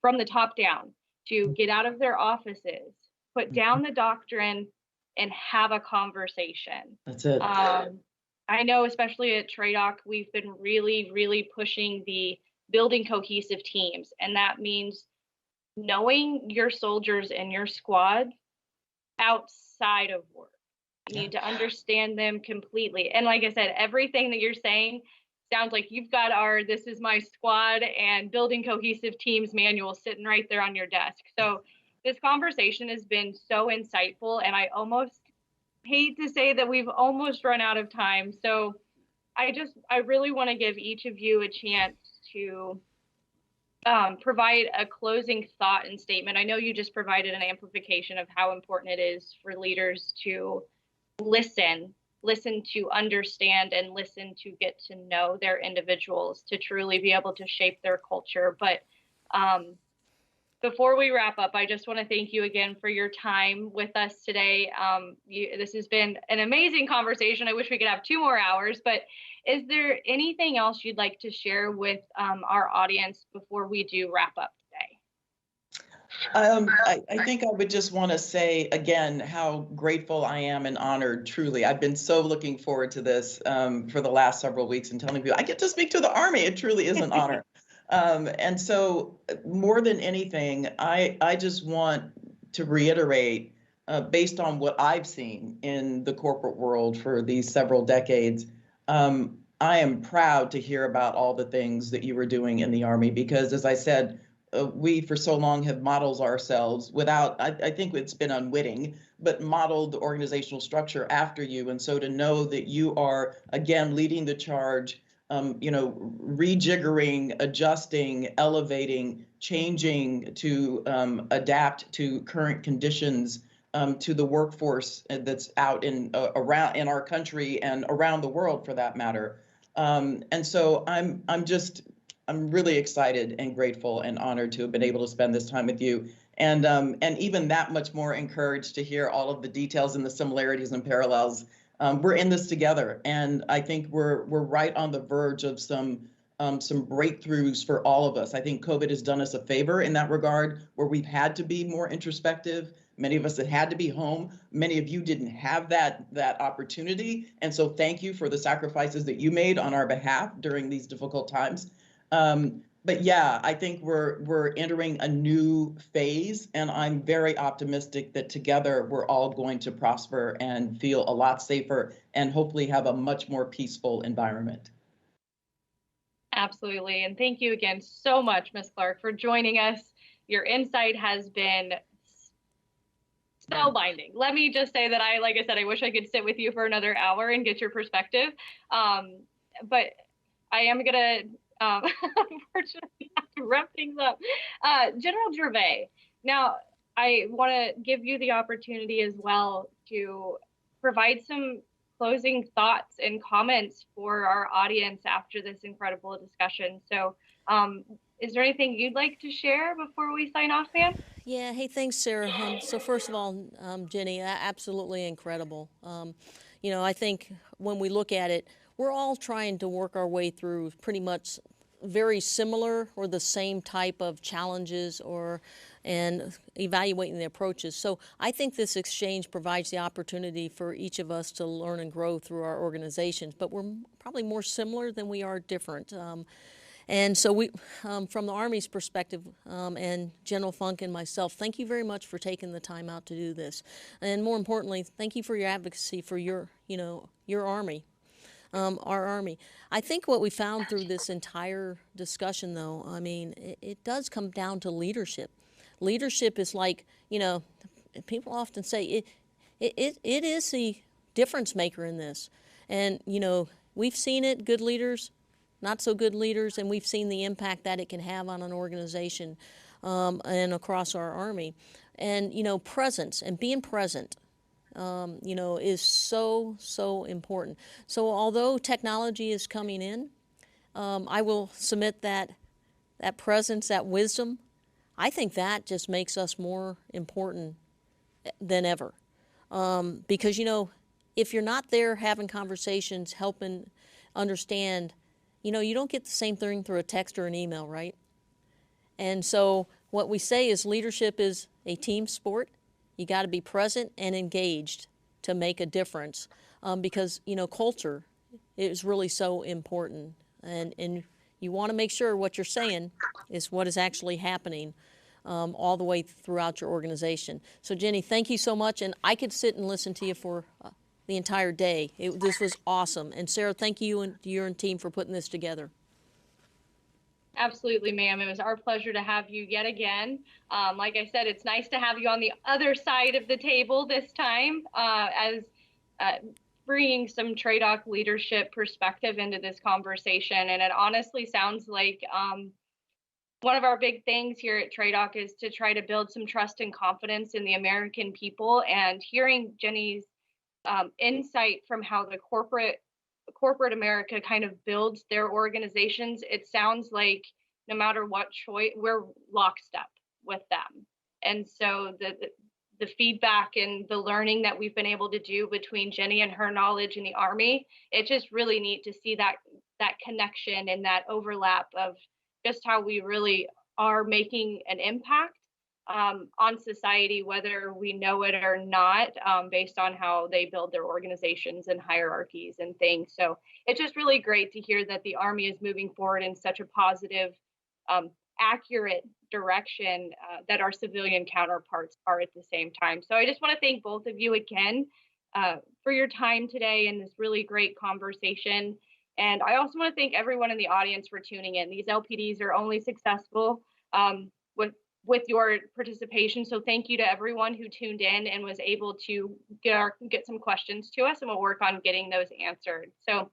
from the top down, to get out of their offices, put down the doctrine, and have a conversation. That's it. I know, especially at TRADOC, we've been really, really pushing the building cohesive teams. And that means knowing your soldiers and your squad outside of work. You need to understand them completely. And like I said, everything that you're saying sounds like you've got our This Is My Squad and Building Cohesive Teams manual sitting right there on your desk. So this conversation has been so insightful, and I almost hate to say that we've almost run out of time. So I really want to give each of you a chance to provide a closing thought and statement. I know you just provided an amplification of how important it is for leaders to listen to understand, and listen to get to know their individuals to truly be able to shape their culture. But before we wrap up, I just want to thank you again for your time with us today. This has been an amazing conversation. I wish we could have 2 more hours, but is there anything else you'd like to share with our audience before we do wrap up today? I think I would just want to say again how grateful I am and honored, truly. I've been so looking forward to this for the last several weeks, and telling people I get to speak to the Army. It truly is an honor. And so more than anything, I just want to reiterate, based on what I've seen in the corporate world for these several decades, I am proud to hear about all the things that you were doing in the Army, because as I said, we for so long have modeled ourselves without, I think it's been unwitting, but modeled the organizational structure after you. And so to know that you are, again, leading the charge, rejiggering, adjusting, elevating, changing to adapt to current conditions, to the workforce that's out in around in our country and around the world for that matter. And so I'm really excited and grateful and honored to have been able to spend this time with you. And even that much more encouraged to hear all of the details and the similarities and parallels. We're in this together, and I think we're right on the verge of some breakthroughs for all of us. I think COVID has done us a favor in that regard, where we've had to be more introspective. Many of us have had to be home. Many of you didn't have that opportunity, and so thank you for the sacrifices that you made on our behalf during these difficult times. But yeah, I think we're entering a new phase, and I'm very optimistic that together we're all going to prosper and feel a lot safer and hopefully have a much more peaceful environment. Absolutely. And thank you again so much, Ms. Clarke, for joining us. Your insight has been spellbinding. Let me just say that like I said, I wish I could sit with you for another hour and get your perspective. But I am going to, unfortunately, have to wrap things up. General Gervais, now I want to give you the opportunity as well to provide some closing thoughts and comments for our audience after this incredible discussion. So is there anything you'd like to share before we sign off, ma'am? Yeah, hey, thanks, Sarah. So first of all, Jenny, absolutely incredible. I think when we look at it, we're all trying to work our way through pretty much very similar or the same type of challenges and evaluating the approaches. So I think this exchange provides the opportunity for each of us to learn and grow through our organizations, but we're probably more similar than we are different. And so we, from the Army's perspective, and General Funk and myself, thank you very much for taking the time out to do this. And more importantly, thank you for your advocacy for your Army, our Army. I think what we found through this entire discussion, though, I mean, it does come down to leadership. Leadership is like, people often say it is the difference maker in this. And, we've seen it, good leaders, not so good leaders, and we've seen the impact that it can have on an organization and across our Army. And, presence and being present, is so important. So although technology is coming in, I will submit that presence, that wisdom, I think that just makes us more important than ever. Because, if you're not there having conversations, helping understand, you don't get the same thing through a text or an email, right? And so what we say is leadership is a team sport. You got to be present and engaged to make a difference, because, culture is really so important. And you want to make sure what you're saying is what is actually happening all the way throughout your organization. So, Jenny, thank you so much. And I could sit and listen to you for the entire day. This was awesome. And Sarah, thank you and your team for putting this together. Absolutely, ma'am. It was our pleasure to have you yet again. Like I said, it's nice to have you on the other side of the table this time, as bringing some TRADOC leadership perspective into this conversation. And it honestly sounds like one of our big things here at TRADOC is to try to build some trust and confidence in the American people. And hearing Jenny's insight from how the corporate America kind of builds their organizations, it sounds like no matter what choice, we're lockstep with them. And so the feedback and the learning that we've been able to do between Jenny and her knowledge in the Army, it's just really neat to see that connection and that overlap of just how we really are making an impact on society, whether we know it or not, based on how they build their organizations and hierarchies and things. So it's just really great to hear that the Army is moving forward in such a positive, accurate direction that our civilian counterparts are at the same time. So I just want to thank both of you again for your time today and this really great conversation. And I also want to thank everyone in the audience for tuning in. These LPDs are only successful with your participation. So thank you to everyone who tuned in and was able to get some questions to us, and we'll work on getting those answered. So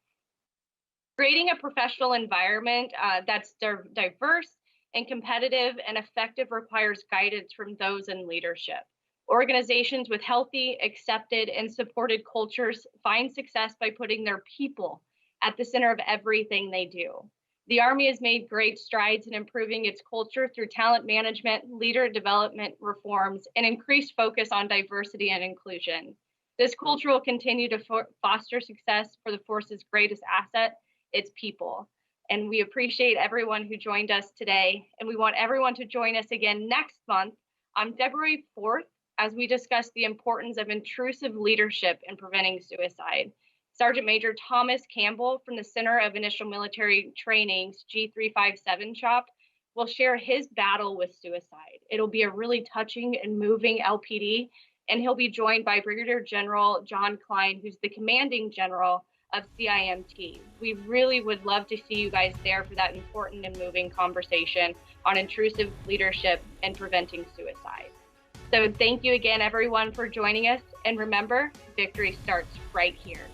creating a professional environment that's diverse and competitive and effective requires guidance from those in leadership. Organizations with healthy, accepted, and supported cultures find success by putting their people at the center of everything they do. The Army has made great strides in improving its culture through talent management, leader development reforms, and increased focus on diversity and inclusion. This culture will continue to foster success for the force's greatest asset, its people. And we appreciate everyone who joined us today. And we want everyone to join us again next month on February 4th as we discuss the importance of intrusive leadership in preventing suicide. Sergeant Major Thomas Campbell from the Center of Initial Military Training's G357 shop will share his battle with suicide. It'll be a really touching and moving LPD, and he'll be joined by Brigadier General John Klein, who's the commanding general of CIMT. We really would love to see you guys there for that important and moving conversation on intrusive leadership and preventing suicide. So thank you again, everyone, for joining us. And remember, victory starts right here.